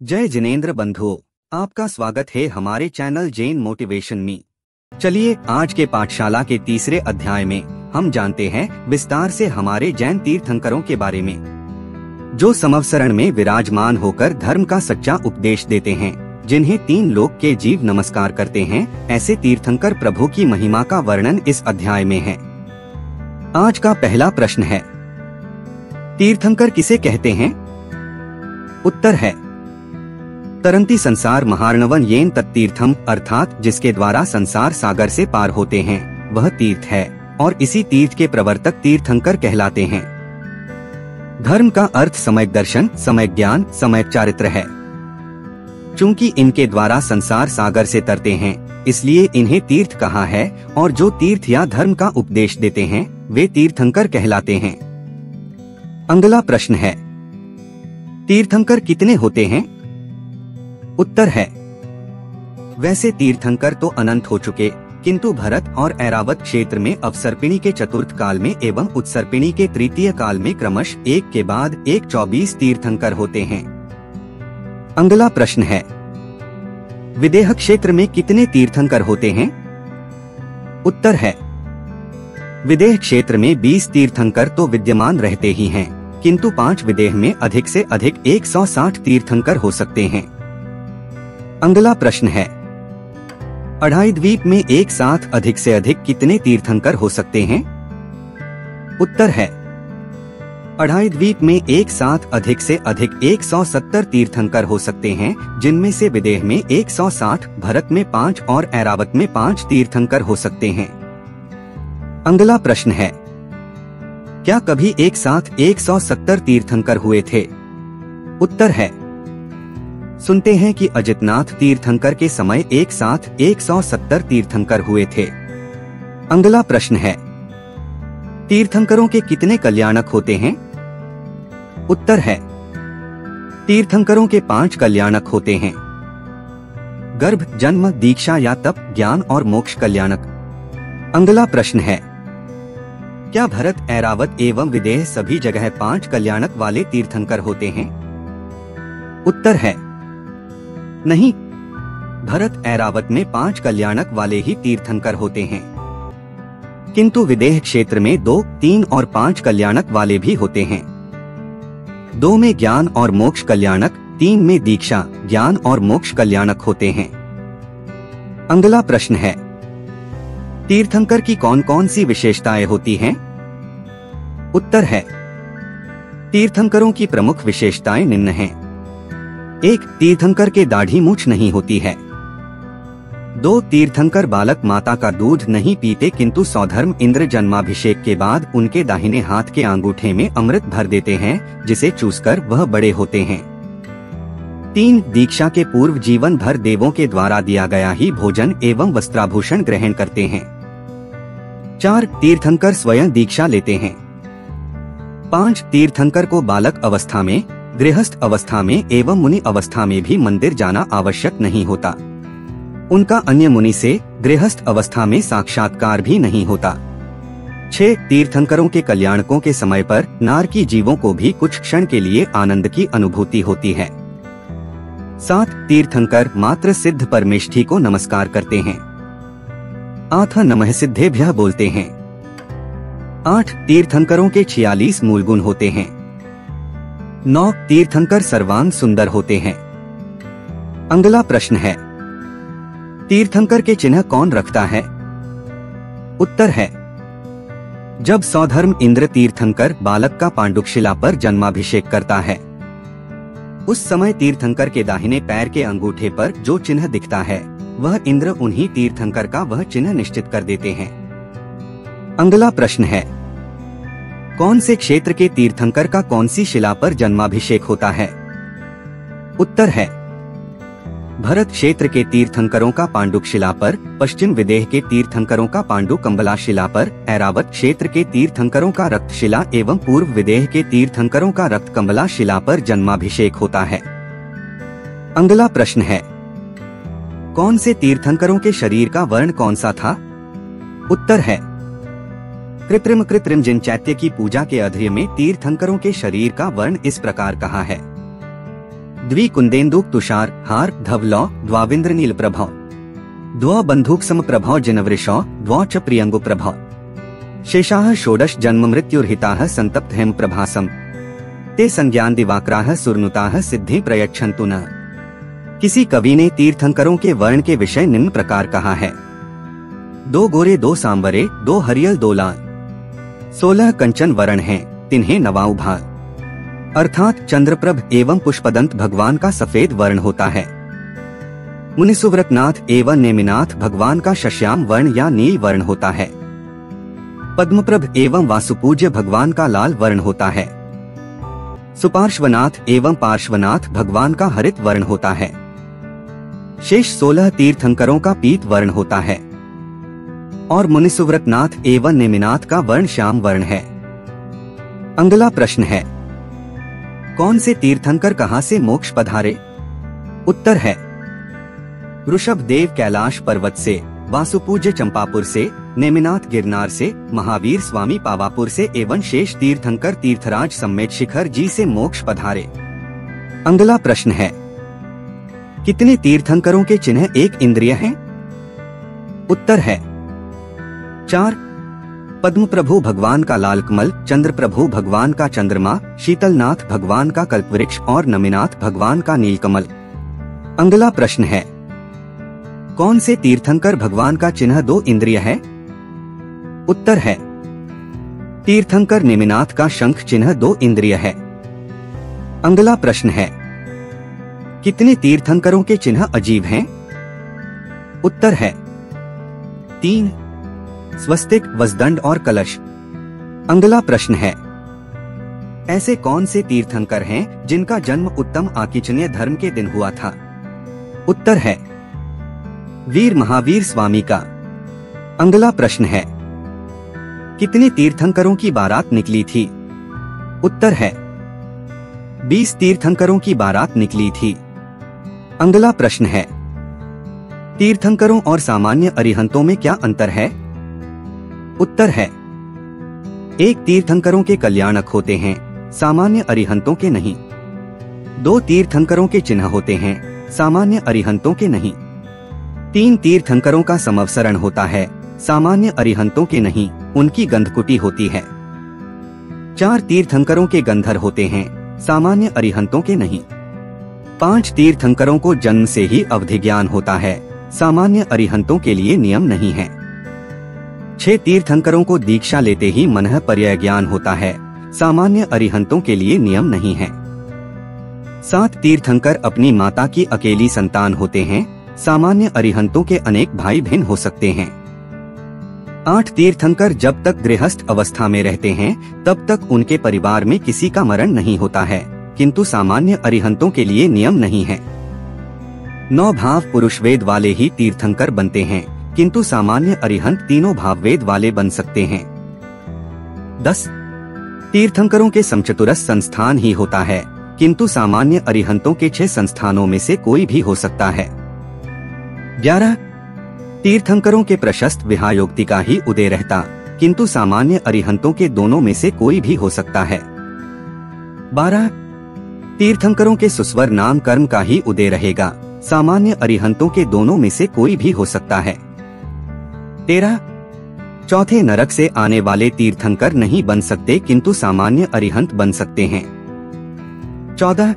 जय जिनेंद्र बंधुओं, आपका स्वागत है हमारे चैनल जैन मोटिवेशन में। चलिए आज के पाठशाला के तीसरे अध्याय में हम जानते हैं विस्तार से हमारे जैन तीर्थंकरों के बारे में, जो समवसरण में विराजमान होकर धर्म का सच्चा उपदेश देते हैं, जिन्हें तीन लोक के जीव नमस्कार करते हैं। ऐसे तीर्थंकर प्रभु की महिमा का वर्णन इस अध्याय में है। आज का पहला प्रश्न है, तीर्थंकर किसे कहते हैं? उत्तर है, तरंती संसार महार्णवन येन तत्तीर्थम, अर्थात जिसके द्वारा संसार सागर से पार होते हैं वह तीर्थ है, और इसी तीर्थ के प्रवर्तक तीर्थंकर कहलाते हैं। धर्म का अर्थ सम्यक दर्शन, सम्यक ज्ञान, सम्यक चारित्र है। चूंकि इनके द्वारा संसार सागर से तरते हैं, इसलिए इन्हें तीर्थ कहा है, और जो तीर्थ या धर्म का उपदेश देते हैं वे तीर्थंकर कहलाते हैं। अगला प्रश्न है, तीर्थंकर कितने होते हैं? उत्तर है, वैसे तीर्थंकर तो अनंत हो चुके, किंतु भरत और ऐरावत क्षेत्र में अवसर्पिणी के चतुर्थ काल में एवं उत्सर्पिणी के तृतीय काल में क्रमश एक के बाद एक 24 तीर्थंकर होते हैं। अगला प्रश्न है, विदेह क्षेत्र में कितने तीर्थंकर होते हैं? उत्तर है, विदेह क्षेत्र में 20 तीर्थंकर तो विद्यमान रहते ही हैं, किंतु 5 विदेह में अधिक से अधिक 160 तीर्थंकर हो सकते हैं। अगला प्रश्न है, अढ़ाई द्वीप में एक साथ अधिक से अधिक कितने तीर्थंकर हो सकते हैं? उत्तर है, अढ़ाई द्वीप में एक साथ अधिक से अधिक 170 तीर्थंकर हो सकते हैं, जिनमें से विदेह में 160, भरत में 5 और ऐरावत में 5 तीर्थंकर हो सकते हैं। अगला प्रश्न है, क्या कभी एक साथ 170 तीर्थंकर हुए थे? उत्तर है, सुनते हैं कि अजितनाथ तीर्थंकर के समय एक साथ 170 तीर्थंकर हुए थे। अगला प्रश्न है, तीर्थंकरों के कितने कल्याणक होते हैं? उत्तर है, तीर्थंकरों के 5 कल्याणक होते हैं। गर्भ, जन्म, दीक्षा या तप, ज्ञान और मोक्ष कल्याणक। अगला प्रश्न है, क्या भरत, ऐरावत एवं विदेह सभी जगह 5 कल्याणक वाले तीर्थंकर होते हैं? उत्तर है, नहीं, भरत ऐरावत में 5 कल्याणक वाले ही तीर्थंकर होते हैं, किंतु विदेह क्षेत्र में 2, 3 और 5 कल्याणक वाले भी होते हैं। 2 में ज्ञान और मोक्ष कल्याणक, 3 में दीक्षा, ज्ञान और मोक्ष कल्याणक होते हैं। अगला प्रश्न है, तीर्थंकर की कौन कौन सी विशेषताएं होती हैं? उत्तर है, तीर्थंकरों की प्रमुख विशेषताएं निम्न हैं। 1. तीर्थंकर के दाढ़ी मूछ नहीं होती है। 2. तीर्थंकर बालक माता का दूध नहीं पीते, किंतु सौधर्म इंद्र जन्माभिषेक के बाद उनके दाहिने हाथ के अंगूठे में अमृत भर देते हैं, जिसे चूसकर वह बड़े होते हैं। 3. दीक्षा के पूर्व जीवन भर देवों के द्वारा दिया गया ही भोजन एवं वस्त्राभूषण ग्रहण करते हैं। 4. तीर्थंकर स्वयं दीक्षा लेते हैं। 5. तीर्थंकर को बालक अवस्था में, गृहस्थ अवस्था में एवं मुनि अवस्था में भी मंदिर जाना आवश्यक नहीं होता। उनका अन्य मुनि से गृहस्थ अवस्था में साक्षात्कार भी नहीं होता। 6. तीर्थंकरों के कल्याणकों के समय पर नारकी जीवों को भी कुछ क्षण के लिए आनंद की अनुभूति होती है। 7. तीर्थंकर मात्र सिद्ध परमेष्ठी को नमस्कार करते हैं। 8. नमः सिद्धेभ्यः बोलते हैं। 8. तीर्थंकरों के 46 मूल गुण होते हैं। 9. तीर्थंकर सर्वांग सुंदर होते हैं। अगला प्रश्न है, तीर्थंकर के चिन्ह कौन रखता है? उत्तर है, जब सौधर्म इंद्र तीर्थंकर बालक का पांडुकशिला पर जन्माभिषेक करता है, उस समय तीर्थंकर के दाहिने पैर के अंगूठे पर जो चिन्ह दिखता है वह इंद्र उन्हीं तीर्थंकर का वह चिन्ह निश्चित कर देते हैं। अगला प्रश्न है, कौन से क्षेत्र के तीर्थंकर का कौन सी शिला पर जन्माभिषेक होता है? उत्तर है, भरत क्षेत्र के तीर्थंकरों का पांडुक शिला पर, पश्चिम विदेह के तीर्थंकरों का पांडु कंबला शिला पर, ऐरावत क्षेत्र के तीर्थंकरों का रक्त शिला एवं पूर्व विदेह के तीर्थंकरों का रक्त कंबला शिला पर जन्माभिषेक होता है। अगला प्रश्न है, कौन से तीर्थंकरों के शरीर का वर्ण कौन सा था? उत्तर है, कृत्रिम जिन चैत्य की पूजा के अध्यय में तीर्थंकरों के शरीर का वर्ण इस प्रकार कहा है। द्विकुंदेन्दुक तुषार हार धवलौ द्वाविंद्रनील प्रभौ द्वौ बंधुक सम प्रभौ जिनवृषौ द्वौ च प्रियंगु प्रभौ शेषाः षोडश जन्म मृत्युर्हिताः संतप्त हेम प्रभासम ते संज्ञान दिवाकराः सुरनुताः सिद्धि प्रयच्छन्तु न। किसी कवि ने तीर्थंकरों के वर्ण के विषय निम्न प्रकार कहा है। 2 गोरे 2 सांवरे 2 हरियल 2 लाल 16 कंचन वर्ण हैं, तिन्हें नवाऊ भाग अर्थात चंद्रप्रभ एवं पुष्पदंत भगवान का सफेद वर्ण होता है। मुनिसुव्रतनाथ एवं नेमिनाथ भगवान का शश्याम वर्ण या नील वर्ण होता है। पद्मप्रभ एवं वासुपूज्य भगवान का लाल वर्ण होता है। सुपार्श्वनाथ एवं पार्श्वनाथ भगवान का हरित वर्ण होता है। शेष 16 तीर्थंकरों का पीत वर्ण होता है और मुनिसुव्रतनाथ एवं नेमिनाथ का वर्ण श्याम वर्ण है। अगला प्रश्न है, कौन से तीर्थंकर कहां से मोक्ष पधारे? उत्तर है, ऋषभ देव कैलाश पर्वत से, वासुपूज्य चंपापुर से, नेमिनाथ गिरनार से, महावीर स्वामी पावापुर से एवं शेष तीर्थंकर तीर्थराज सम्मेद शिखर जी से मोक्ष पधारे। अगला प्रश्न है, कितने तीर्थंकरों के चिन्ह एक इंद्रिय हैं? उत्तर है 4। पद्म प्रभु भगवान का लाल कमल, चंद्र प्रभु भगवान का चंद्रमा, शीतलनाथ भगवान का कल्पवृक्ष और नमिनाथ भगवान का नीलकमल। अगला प्रश्न है, कौन से तीर्थंकर भगवान का चिन्ह 2 इंद्रिय है? उत्तर है, तीर्थंकर नेमिनाथ का शंख चिन्ह 2 इंद्रिय है। अगला प्रश्न है, कितने तीर्थंकरों के चिन्ह अजीब हैं? उत्तर है 3। स्वस्तिक, वज्रदंड और कलश। अगला प्रश्न है, ऐसे कौन से तीर्थंकर हैं जिनका जन्म उत्तम आकिचन्य धर्म के दिन हुआ था? उत्तर है, वीर महावीर स्वामी का। अगला प्रश्न है, कितने तीर्थंकरों की बारात निकली थी? उत्तर है, 20 तीर्थंकरों की बारात निकली थी। अगला प्रश्न है, तीर्थंकरों और सामान्य अरिहंतों में क्या अंतर है? उत्तर है, एक तीर्थंकरों के कल्याणक होते हैं, सामान्य अरिहंतों के नहीं। 2 तीर्थंकरों के चिन्ह होते हैं, सामान्य अरिहंतों के नहीं। 3 तीर्थंकरों का समवसरण होता है, सामान्य अरिहंतों के नहीं, उनकी गंधकुटी होती है। 4 तीर्थंकरों के गंधर होते हैं, सामान्य अरिहंतों के नहीं। 5 तीर्थंकरों को जन्म से ही अवधि ज्ञान होता है, सामान्य अरिहंतों के लिए नियम नहीं है। 6 तीर्थंकरों को दीक्षा लेते ही मनः पर्यय ज्ञान होता है, सामान्य अरिहंतों के लिए नियम नहीं है। 7 तीर्थंकर अपनी माता की अकेली संतान होते हैं, सामान्य अरिहंतों के अनेक भाई भिन्न हो सकते हैं। 8 तीर्थंकर जब तक गृहस्थ अवस्था में रहते हैं तब तक उनके परिवार में किसी का मरण नहीं होता है, किंतु सामान्य अरिहंतों के लिए नियम नहीं है। 9 भाव पुरुष वेद वाले ही तीर्थंकर बनते हैं, किंतु सामान्य अरिहंत तीनों भाव वेद वाले बन सकते हैं। 10 तीर्थंकरों के समचतुरस संस्थान ही होता है, किंतु सामान्य अरिहंतों के 6 संस्थानों में से कोई भी हो सकता है। 11 तीर्थंकरों के प्रशस्त विहायोक्तिका ही उदय रहता, किंतु सामान्य अरिहंतों के दोनों में से कोई भी हो सकता है। 12 तीर्थंकरों के सुस्वर नाम कर्म का ही उदय रहेगा, सामान्य अरिहंतों के दोनों में से कोई भी हो सकता है। 13 चौथे नरक से आने वाले तीर्थंकर नहीं बन सकते, किंतु सामान्य अरिहंत बन सकते हैं। 14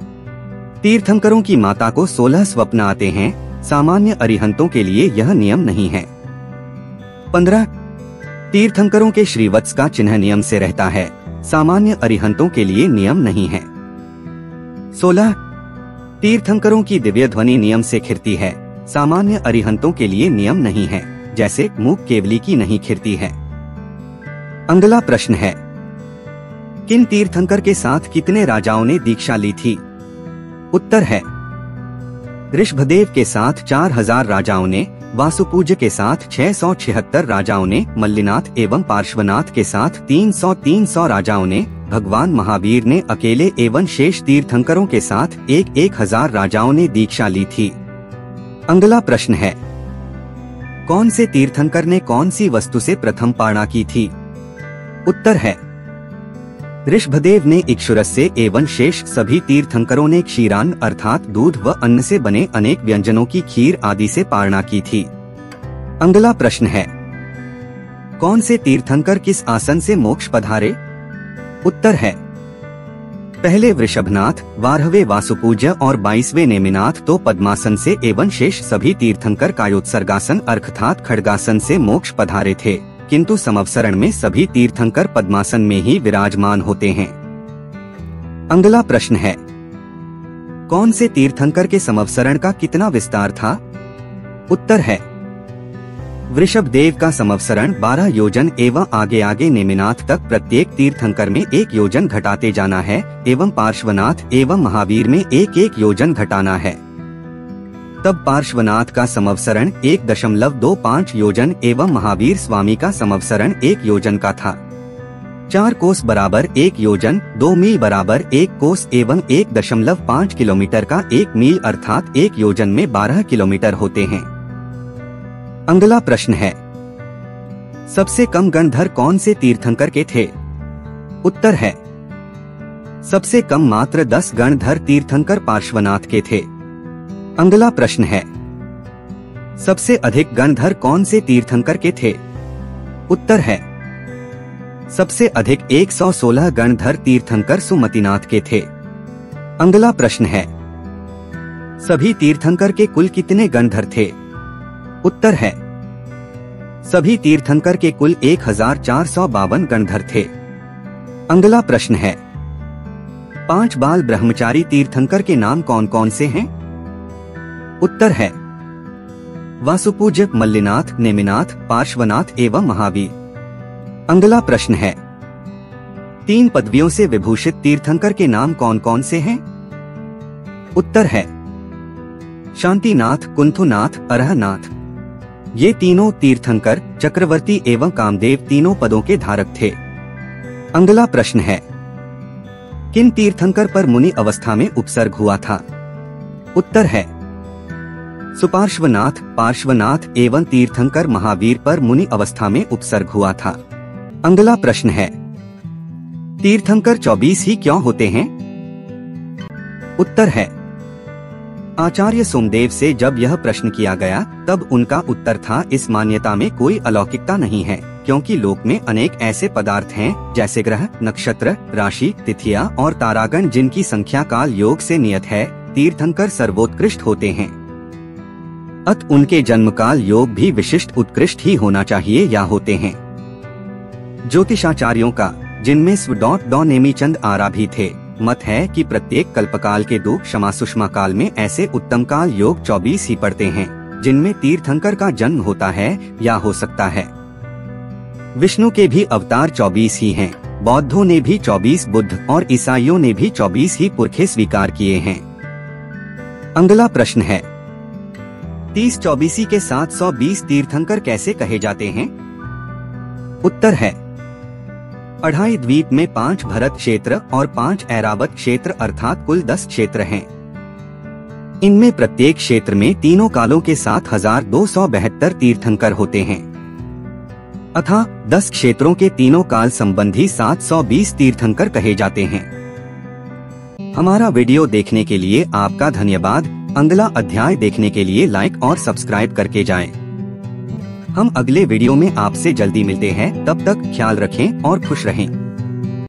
तीर्थंकरों की माता को 16 स्वप्न आते हैं, सामान्य अरिहंतों के लिए यह नियम नहीं है। 15 तीर्थंकरों के श्रीवत्स का चिन्ह नियम से रहता है, सामान्य अरिहंतों के लिए नियम नहीं है। 16 तीर्थंकरों की दिव्य ध्वनि नियम से खिरती है, सामान्य अरिहंतों के लिए नियम नहीं है, जैसे मूक केवली की नहीं खिरती है। अगला प्रश्न है, किन तीर्थंकर के साथ कितने राजाओं ने दीक्षा ली थी? उत्तर है, ऋषभदेव के साथ 4000 राजाओं ने, वासुपूज्य के साथ 676 राजाओं ने, मल्लिनाथ एवं पार्श्वनाथ के साथ 300 राजाओं ने, भगवान महावीर ने अकेले एवं शेष तीर्थंकरों के साथ 1000 राजाओं ने दीक्षा ली थी। अगला प्रश्न है, कौन से तीर्थंकर ने कौन सी वस्तु से प्रथम पारणा की थी? उत्तर है, ऋषभदेव ने इक्षुरस से एवं शेष सभी तीर्थंकरों ने क्षीरान्न अर्थात दूध व अन्न से बने अनेक व्यंजनों की खीर आदि से पारणा की थी। अगला प्रश्न है, कौन से तीर्थंकर किस आसन से मोक्ष पधारे? उत्तर है, पहले वृषभनाथ, 12वें वासुपूज्य और 22वें नेमिनाथ तो पद्मासन से एवं शेष सभी तीर्थंकर कायोत्सर्गासन अर्थात खड्गासन से मोक्ष पधारे थे, किंतु समवसरण में सभी तीर्थंकर पद्मासन में ही विराजमान होते हैं। अगला प्रश्न है, कौन से तीर्थंकर के समवसरण का कितना विस्तार था? उत्तर है, वृषभदेव का समवसरण 12 योजन एवं आगे आगे नेमिनाथ तक प्रत्येक तीर्थंकर में 1 योजन घटाते जाना है एवं पार्श्वनाथ एवं महावीर में 1-1 योजन घटाना है। तब पार्श्वनाथ का समवसरण 1.25 योजन एवं महावीर स्वामी का समवसरण 1 योजन का था। 4 कोस बराबर 1 योजन, 2 मील बराबर 1 कोस एवं 1.5 किलोमीटर का 1 मील अर्थात 1 योजन में 12 किलोमीटर होते हैं। अगला प्रश्न है, सबसे कम गणधर कौन से तीर्थंकर के थे? उत्तर है, सबसे कम मात्र 10 गणधर तीर्थंकर पार्श्वनाथ के थे। अगला प्रश्न है, सबसे अधिक गणधर कौन से तीर्थंकर के थे? उत्तर है, सबसे अधिक 116 गणधर तीर्थंकर सुमतिनाथ के थे। अगला प्रश्न है, सभी तीर्थंकर के कुल कितने गणधर थे? उत्तर है, सभी तीर्थंकर के कुल 1452 गणधर थे। अगला प्रश्न है, 5 बाल ब्रह्मचारी तीर्थंकर के नाम कौन कौन से हैं? उत्तर है, वासुपूज्य, मल्लिनाथ, नेमिनाथ, पार्श्वनाथ एवं महावीर। अगला प्रश्न है, 3 पदवियों से विभूषित तीर्थंकर के नाम कौन कौन से हैं? उत्तर है, शांतिनाथ, कुंथुनाथ, अरहनाथ। ये तीनों तीर्थंकर चक्रवर्ती एवं कामदेव तीनों पदों के धारक थे। अगला प्रश्न है, किन तीर्थंकर पर मुनि अवस्था में उपसर्ग हुआ था? उत्तर है, सुपार्श्वनाथ, पार्श्वनाथ एवं तीर्थंकर महावीर पर मुनि अवस्था में उपसर्ग हुआ था। अगला प्रश्न है, तीर्थंकर 24 ही क्यों होते हैं? उत्तर है, आचार्य सोमदेव से जब यह प्रश्न किया गया तब उनका उत्तर था, इस मान्यता में कोई अलौकिकता नहीं है, क्योंकि लोक में अनेक ऐसे पदार्थ हैं जैसे ग्रह, नक्षत्र, राशि, तिथियां और तारागण जिनकी संख्या काल योग से नियत है। तीर्थंकर सर्वोत्कृष्ट होते हैं, अत उनके जन्म काल योग भी विशिष्ट उत्कृष्ट ही होना चाहिए या होते हैं। ज्योतिषाचार्यों का, जिनमें स्व. नेमीचंद आरा भी थे, मत है कि प्रत्येक कल्पकाल के 2 क्षमा सुषमा काल में ऐसे उत्तम काल योग 24 ही पड़ते हैं जिनमें तीर्थंकर का जन्म होता है या हो सकता है। विष्णु के भी अवतार 24 ही हैं, बौद्धों ने भी 24 बुद्ध और ईसाइयों ने भी 24 ही पुरखे स्वीकार किए हैं। अगला प्रश्न है, 30 चौबीसी के 720 तीर्थंकर कैसे कहे जाते हैं? उत्तर है, अढ़ाई द्वीप में 5 भरत क्षेत्र और 5 ऐरावत क्षेत्र अर्थात कुल 10 क्षेत्र हैं। इनमें प्रत्येक क्षेत्र में तीनों कालों के 7272 तीर्थंकर होते हैं, अतः 10 क्षेत्रों के तीनों काल संबंधी 720 तीर्थंकर कहे जाते हैं। हमारा वीडियो देखने के लिए आपका धन्यवाद। अगला अध्याय देखने के लिए लाइक और सब्सक्राइब करके जाएं। हम अगले वीडियो में आपसे जल्दी मिलते हैं, तब तक ख्याल रखें और खुश रहें।